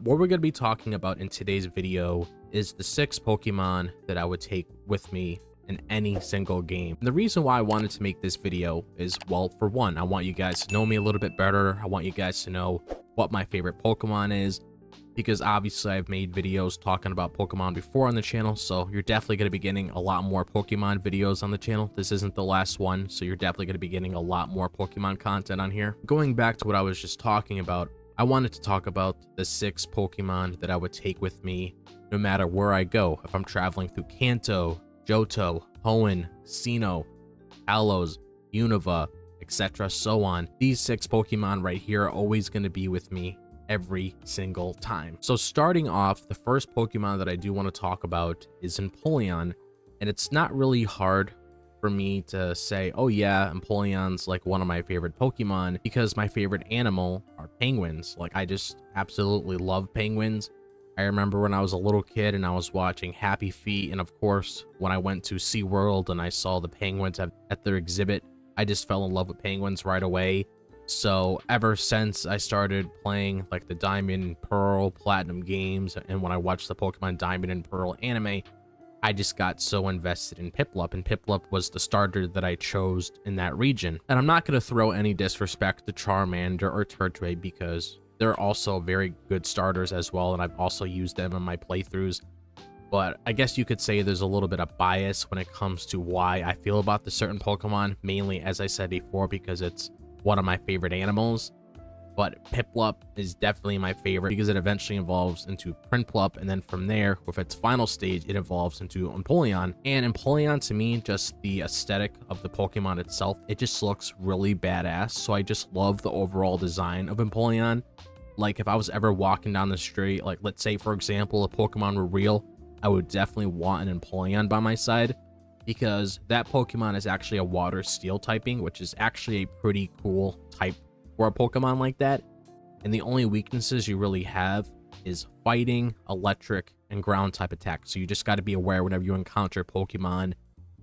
what we're going to be talking about in today's video is the 6 Pokemon that I would take with me in any single game. And the reason why I wanted to make this video is, well, for one, I want you guys to know me a little bit better. I want you guys to know what my favorite Pokemon is, because obviously I've made videos talking about Pokemon before on the channel, so you're definitely going to be getting a lot more Pokemon videos on the channel. This isn't the last one, so you're definitely going to be getting a lot more Pokemon content on here. Going back to what I was just talking about, I wanted to talk about the 6 Pokemon that I would take with me no matter where I go. If I'm traveling through Kanto, Johto, Hoenn, Sinnoh, Kalos, Unova, etc., so on. These 6 Pokemon right here are always going to be with me every single time. So starting off, the first Pokemon that I do want to talk about is Empoleon, and it's not really hard for me to say, oh yeah, Empoleon's like one of my favorite Pokemon, because my favorite animal are penguins. Like, I just absolutely love penguins. I remember when I was a little kid and I was watching Happy Feet, and of course when I went to SeaWorld and I saw the penguins at their exhibit, I just fell in love with penguins right away. So ever since I started playing like the Diamond and Pearl Platinum games, and when I watched the Pokemon Diamond and Pearl anime, I just got so invested in Piplup, and Piplup was the starter that I chose in that region. And I'm not going to throw any disrespect to Charmander or Turtwig, because they're also very good starters as well, and I've also used them in my playthroughs. But I guess you could say there's a little bit of bias when it comes to why I feel about the certain Pokemon, mainly, as I said before, because it's one of my favorite animals. But Piplup is definitely my favorite because it eventually evolves into Prinplup, and then from there, with its final stage, it evolves into Empoleon. And Empoleon, to me, just the aesthetic of the Pokemon itself, it just looks really badass. So I just love the overall design of Empoleon. Like, if I was ever walking down the street, like let's say for example a Pokemon were real, I would definitely want an Empoleon by my side, because that Pokemon is actually a water steel typing, which is actually a pretty cool type for a Pokemon like that. And the only weaknesses you really have is fighting, electric, and ground type attacks. So you just got to be aware whenever you encounter Pokemon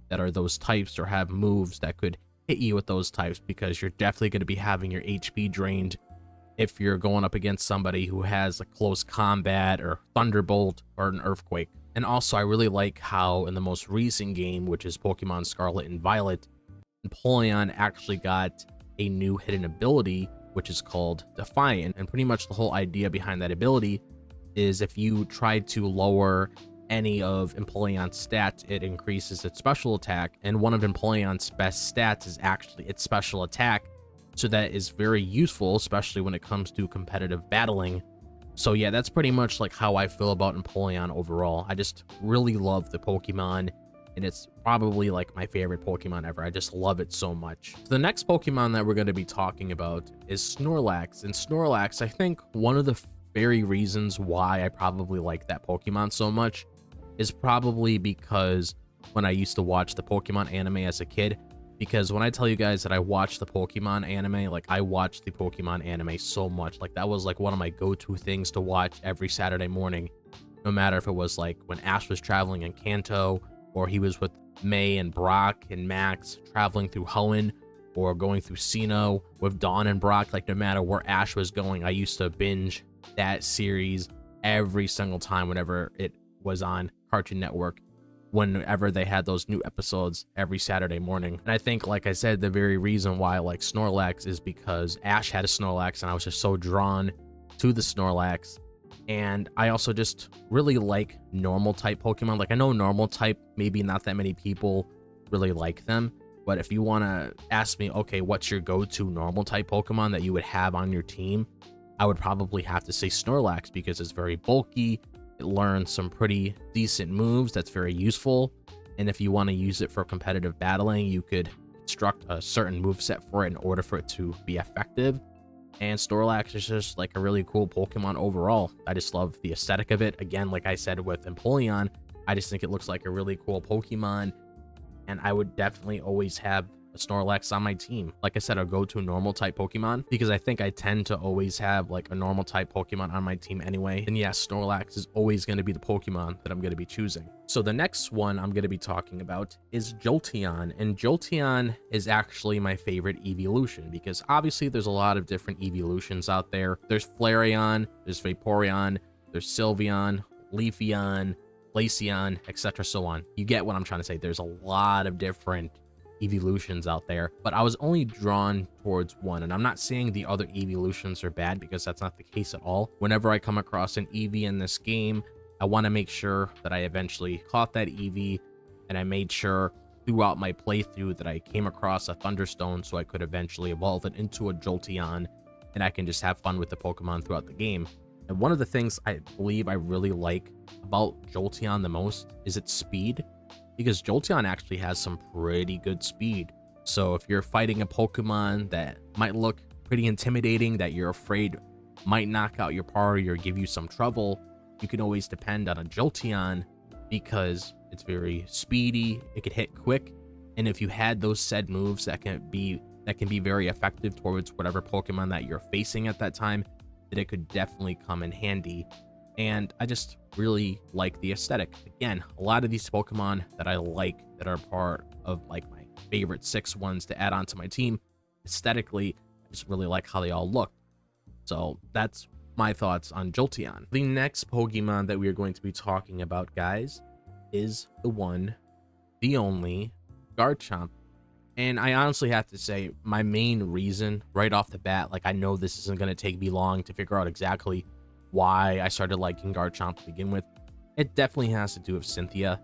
that are those types or have moves that could hit you with those types, because you're definitely going to be having your HP drained if you're going up against somebody who has a close combat or Thunderbolt or an Earthquake. And also, I really like how in the most recent game, which is Pokemon Scarlet and Violet, Empoleon actually got a new hidden ability, which is called Defiant. And pretty much the whole idea behind that ability is if you try to lower any of Empoleon's stats, it increases its special attack. And one of Empoleon's best stats is actually its special attack. So that is very useful, especially when it comes to competitive battling. So yeah, that's pretty much like how I feel about Empoleon overall. I just really love the Pokemon, and it's probably like my favorite Pokemon ever. I just love it so much. So the next Pokemon that we're going to be talking about is Snorlax. And Snorlax, I think one of the very reasons why I probably like that Pokemon so much is probably because when I used to watch the Pokemon anime as a kid. Because when I tell you guys that I watched the Pokemon anime, like I watched the Pokemon anime so much. Like that was like one of my go-to things to watch every Saturday morning. No matter if it was like when Ash was traveling in Kanto, or he was with May and Brock and Max traveling through Hoenn, or going through Sinnoh with Dawn and Brock. Like no matter where Ash was going, I used to binge that series every single time whenever it was on Cartoon Network, whenever they had those new episodes every Saturday morning. And I think, like I said, the very reason why I like Snorlax is because Ash had a Snorlax, and I was just so drawn to the Snorlax. And I also just really like normal type Pokemon. Like, I know normal type, maybe not that many people really like them, but if you want to ask me, okay, what's your go-to normal type Pokemon that you would have on your team, I would probably have to say Snorlax, because it's very bulky. It learns some pretty decent moves that's very useful, and if you want to use it for competitive battling, you could construct a certain moveset for it in order for it to be effective. And Snorlax is just like a really cool Pokemon overall. I just love the aesthetic of it. Again, like I said with Empoleon, I just think it looks like a really cool Pokemon, and I would definitely always have a Snorlax on my team. Like I said, I'll go to a normal type Pokemon, because I think I tend to always have like a normal type Pokemon on my team anyway. And yeah, Snorlax is always going to be the Pokemon that I'm going to be choosing. So the next one I'm going to be talking about is Jolteon. And Jolteon is actually my favorite evolution, because obviously there's a lot of different evolutions out there. There's Flareon, there's Vaporeon, there's Sylveon, Leafeon, Glaceon, etc. so on. You get what I'm trying to say. There's a lot of different evolutions out there, but I was only drawn towards one, and I'm not saying the other evolutions are bad, because that's not the case at all. Whenever I come across an Eevee in this game, I want to make sure that I eventually caught that Eevee, and I made sure throughout my playthrough that I came across a Thunderstone so I could eventually evolve it into a Jolteon, and I can just have fun with the Pokemon throughout the game. And one of the things I believe I really like about Jolteon the most is its speed, because Jolteon actually has some pretty good speed. So if you're fighting a Pokemon that might look pretty intimidating, that you're afraid might knock out your party or give you some trouble, you can always depend on a Jolteon, because it's very speedy, it can hit quick, and if you had those said moves that can be very effective towards whatever Pokemon that you're facing at that time, then it could definitely come in handy. And I just really like the aesthetic. Again, a lot of these Pokemon that I like, that are part of like my favorite 6 ones to add onto my team, aesthetically, I just really like how they all look. So that's my thoughts on Jolteon. The next Pokemon that we are going to be talking about, guys, is the one, the only, Garchomp. And I honestly have to say, my main reason right off the bat, like I know this isn't going to take me long to figure out exactly why I started liking Garchomp to begin with, it definitely has to do with Cynthia.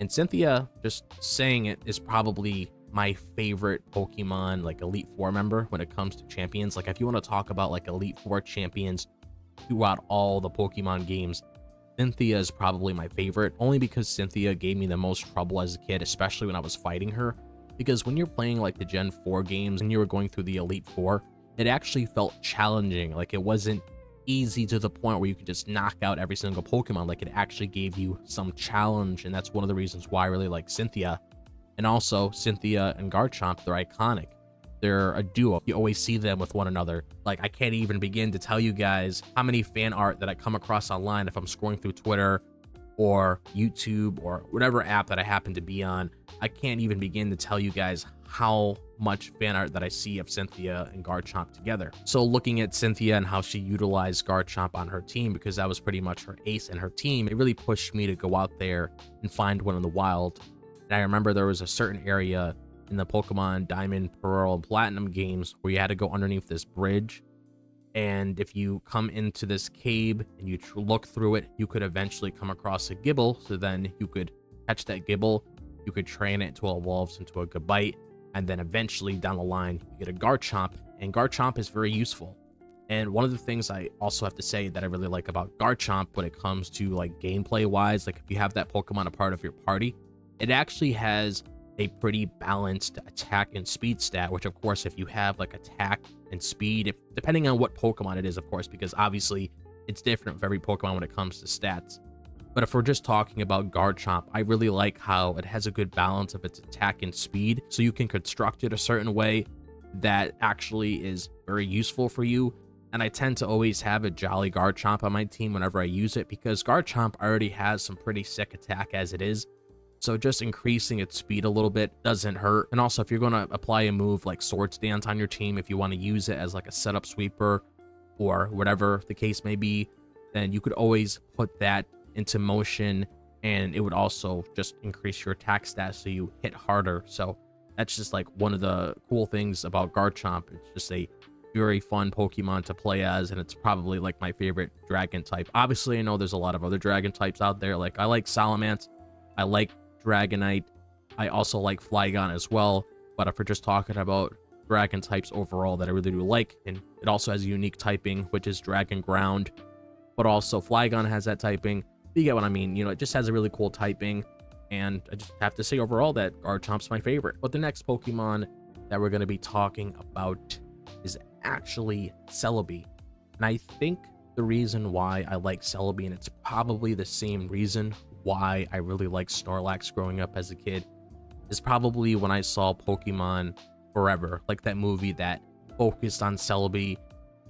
And Cynthia, just saying it, is probably my favorite Pokemon, like Elite Four member when it comes to champions. Like if you want to talk about like Elite Four champions throughout all the Pokemon games, Cynthia is probably my favorite, only because Cynthia gave me the most trouble as a kid, especially when I was fighting her. Because when you're playing like the Gen 4 games and you were going through the Elite Four, it actually felt challenging. Like it wasn't easy to the point where you could just knock out every single Pokemon. Like it actually gave you some challenge, and that's one of the reasons why I really like Cynthia. And also, Cynthia and Garchomp, they're iconic. They're a duo. You always see them with one another. Like I can't even begin to tell you guys how many fan art that I come across online if I'm scrolling through Twitter or YouTube or whatever app that I happen to be on. I can't even begin to tell you guys how much fan art that I see of Cynthia and Garchomp together. So looking at Cynthia and how she utilized Garchomp on her team, because that was pretty much her ace in her team, it really pushed me to go out there and find one in the wild. And I remember there was a certain area in the Pokemon Diamond, Pearl, and Platinum games where you had to go underneath this bridge. And if you come into this cave and you look through it, you could eventually come across a Gibble. So then you could catch that Gibble, you could train it until it evolves into a Gabite, and then eventually down the line, you get a Garchomp, and Garchomp is very useful. And one of the things I also have to say that I really like about Garchomp when it comes to like gameplay wise, like if you have that Pokemon a part of your party, it actually has a pretty balanced attack and speed stat, which of course, if you have like attack and speed, depending on what Pokemon it is, of course, because obviously it's different for every Pokemon when it comes to stats. But if we're just talking about Garchomp, I really like how it has a good balance of its attack and speed, so you can construct it a certain way that actually is very useful for you. And I tend to always have a Jolly Garchomp on my team whenever I use it, because Garchomp already has some pretty sick attack as it is. So just increasing its speed a little bit doesn't hurt. And also, if you're going to apply a move like Swords Dance on your team, if you want to use it as like a setup sweeper or whatever the case may be, then you could always put that into motion, and it would also just increase your attack stats so you hit harder. So that's just like one of the cool things about Garchomp. It's just a very fun Pokemon to play as, and it's probably like my favorite dragon type. Obviously, I know there's a lot of other dragon types out there. Like I like Salamence, I like Dragonite, I also like Flygon as well. But if we're just talking about dragon types overall that I really do like, and it also has a unique typing, which is Dragon Ground, but also Flygon has that typing. You get what I mean? You know, it just has a really cool typing, and I just have to say overall that Garchomp's my favorite. But the next Pokemon that we're going to be talking about is actually Celebi. And I think the reason why I like Celebi, and it's probably the same reason why I really liked Snorlax growing up as a kid, is probably when I saw Pokemon Forever, like that movie that focused on Celebi,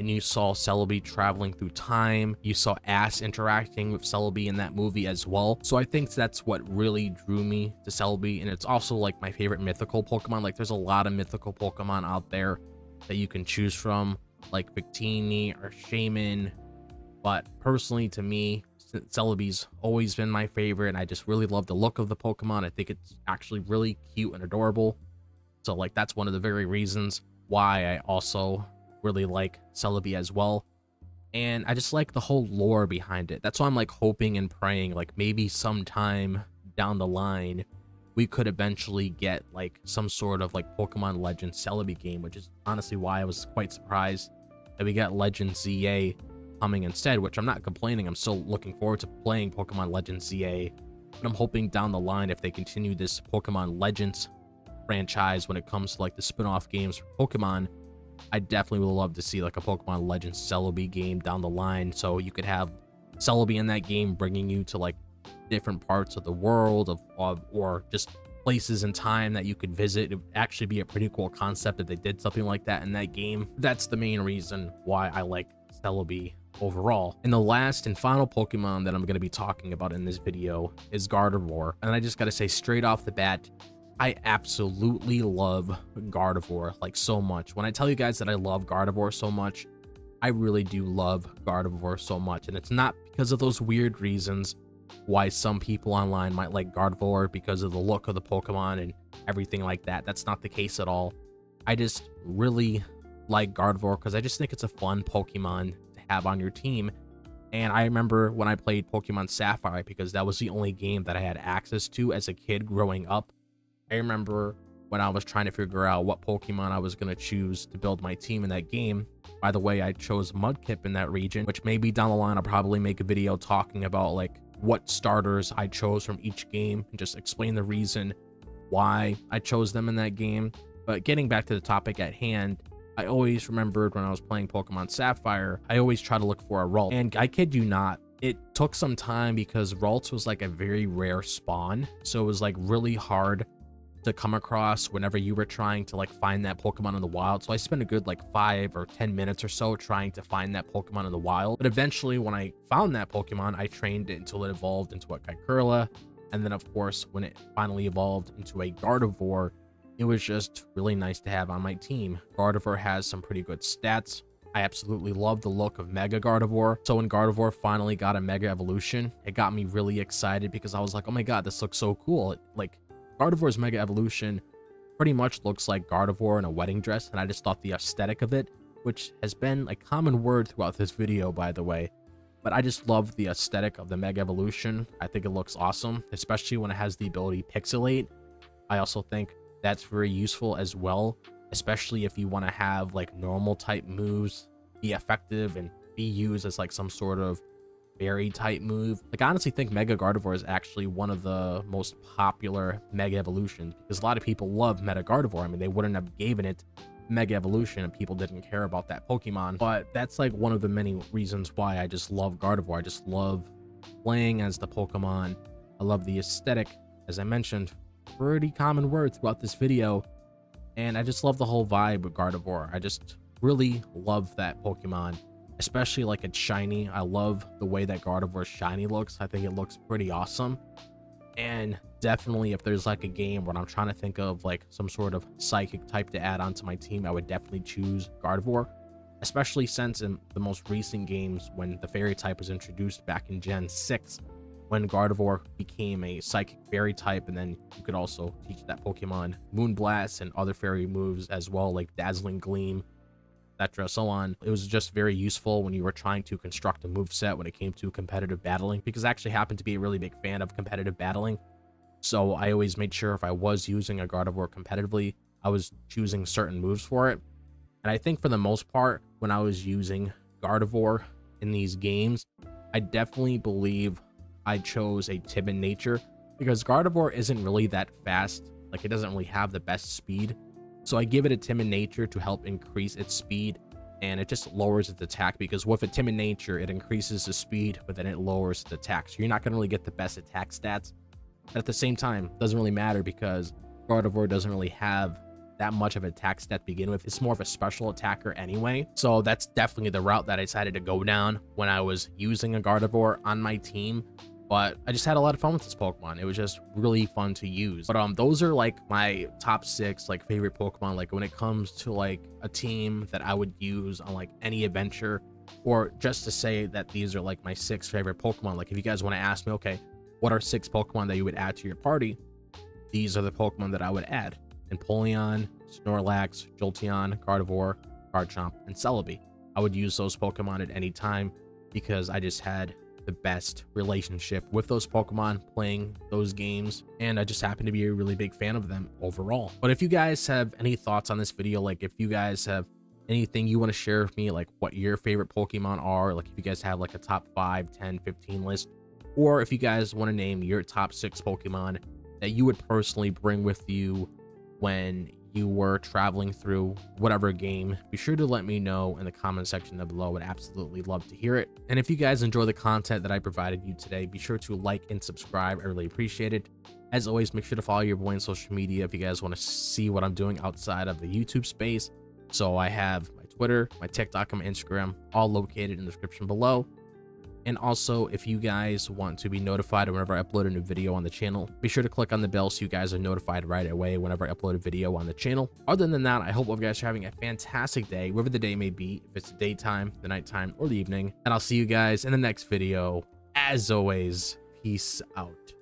and you saw Celebi traveling through time. You saw Ash interacting with Celebi in that movie as well. So I think that's what really drew me to Celebi, and it's also like my favorite mythical Pokemon. Like there's a lot of mythical Pokemon out there that you can choose from, like Victini or Shaman But personally, to me, Celebi's always been my favorite, and I just really love the look of the Pokemon. I think it's actually really cute and adorable. So like that's one of the very reasons why I also really like Celebi as well. And I just like the whole lore behind it. That's why I'm like hoping and praying like maybe sometime down the line we could eventually get like some sort of like Pokemon Legends Celebi game, which is honestly why I was quite surprised that we got Legends ZA coming instead, which I'm not complaining. I'm still looking forward to playing Pokemon Legends ZA, but I'm hoping down the line, if they continue this Pokemon Legends franchise when it comes to like the spin-off games for Pokemon, I definitely would love to see like a Pokemon Legends Celebi game down the line, so you could have Celebi in that game bringing you to like different parts of the world or just places in time that you could visit. It would actually be a pretty cool concept if they did something like that in that game. That's the main reason why I like Celebi overall. And the last and final Pokemon that I'm going to be talking about in this video is Gardevoir, and I just got to say straight off the bat, I absolutely love Gardevoir like so much. When I tell you guys that I love Gardevoir so much, I really do love Gardevoir so much. And it's not because of those weird reasons why some people online might like Gardevoir because of the look of the Pokemon and everything like that. That's not the case at all. I just really like Gardevoir because I just think it's a fun Pokemon to have on your team. And I remember when I played Pokemon Sapphire, because that was the only game that I had access to as a kid growing up. I remember when I was trying to figure out what Pokemon I was going to choose to build my team in that game. By the way, I chose Mudkip in that region, which maybe down the line I'll probably make a video talking about like what starters I chose from each game and just explain the reason why I chose them in that game. But getting back to the topic at hand, I always remembered when I was playing Pokemon Sapphire, I always try to look for a Ralts. And I kid you not, it took some time because Ralts was like a very rare spawn. So it was like really hard to come across whenever you were trying to like find that Pokemon in the wild. So I spent a good like 5 or 10 minutes or so trying to find that Pokemon in the wild. But eventually when I found that Pokemon, I trained it until it evolved into a Kycurla. And then of course, when it finally evolved into a Gardevoir, it was just really nice to have on my team. Gardevoir has some pretty good stats. I absolutely love the look of Mega Gardevoir. So when Gardevoir finally got a Mega Evolution, it got me really excited because I was like, oh my god, this looks so cool. Like Gardevoir's Mega Evolution pretty much looks like Gardevoir in a wedding dress, and I just thought the aesthetic of it, which has been a common word throughout this video, by the way, but I just love the aesthetic of the Mega Evolution. I think it looks awesome, especially when it has the ability Pixelate. I also think that's very useful as well, especially if you want to have like normal type moves be effective and be used as like some sort of fairy type move. Like I honestly think Mega Gardevoir is actually one of the most popular Mega Evolutions because a lot of people love Mega Gardevoir. I mean, they wouldn't have given it Mega Evolution and people didn't care about that Pokemon. But that's like one of the many reasons why I just love Gardevoir. I just love playing as the Pokemon. I love the aesthetic, as I mentioned, pretty common word throughout this video. And I just love the whole vibe of Gardevoir. I just really love that Pokemon, especially like it's shiny. I love the way that Gardevoir's shiny looks. I think it looks pretty awesome. And definitely if there's like a game where I'm trying to think of like some sort of psychic type to add onto my team, I would definitely choose Gardevoir, especially since in the most recent games when the fairy type was introduced back in Gen 6, when Gardevoir became a psychic fairy type, and then you could also teach that Pokemon Moonblast and other fairy moves as well, like Dazzling Gleam, etc., so on. It was just very useful when you were trying to construct a move set when it came to competitive battling, because I actually happen to be a really big fan of competitive battling. So I always made sure if I was using a Gardevoir competitively, I was choosing certain moves for it. And I think for the most part, when I was using Gardevoir in these games, I definitely believe I chose a timid nature, because Gardevoir isn't really that fast. Like, it doesn't really have the best speed. So I give it a timid nature to help increase its speed, and it just lowers its attack, because with a timid nature, it increases the speed, but then it lowers its attack. So you're not going to really get the best attack stats. But at the same time, it doesn't really matter because Gardevoir doesn't really have that much of an attack stat to begin with. It's more of a special attacker anyway. So that's definitely the route that I decided to go down when I was using a Gardevoir on my team. But I just had a lot of fun with this Pokemon. It was just really fun to use. But those are like my top 6 like favorite Pokemon. Like when it comes to like a team that I would use on like any adventure, or just to say that these are like my 6 favorite Pokemon. Like if you guys want to ask me, okay, what are 6 Pokemon that you would add to your party? These are the Pokemon that I would add: Empoleon, Snorlax, Jolteon, Gardevoir, Garchomp, and Celebi. I would use those Pokemon at any time because I just had the best relationship with those Pokemon playing those games, and I just happen to be a really big fan of them overall. But if you guys have any thoughts on this video, like if you guys have anything you want to share with me, like what your favorite Pokemon are, like if you guys have like a top 5, 10, 15 list, or if you guys want to name your top 6 Pokemon that you would personally bring with you when you were traveling through whatever game, be sure to let me know in the comment section down below. I would absolutely love to hear it. And if you guys enjoy the content that I provided you today, be sure to like and subscribe. I really appreciate it. As always, make sure to follow your boy on social media if you guys want to see what I'm doing outside of the YouTube space. So I have my Twitter, my TikTok, and my Instagram all located in the description below. And also, if you guys want to be notified whenever I upload a new video on the channel, be sure to click on the bell so you guys are notified right away whenever I upload a video on the channel. Other than that, I hope you guys are having a fantastic day, wherever the day may be, if it's the daytime, the nighttime, or the evening. And I'll see you guys in the next video. As always, peace out.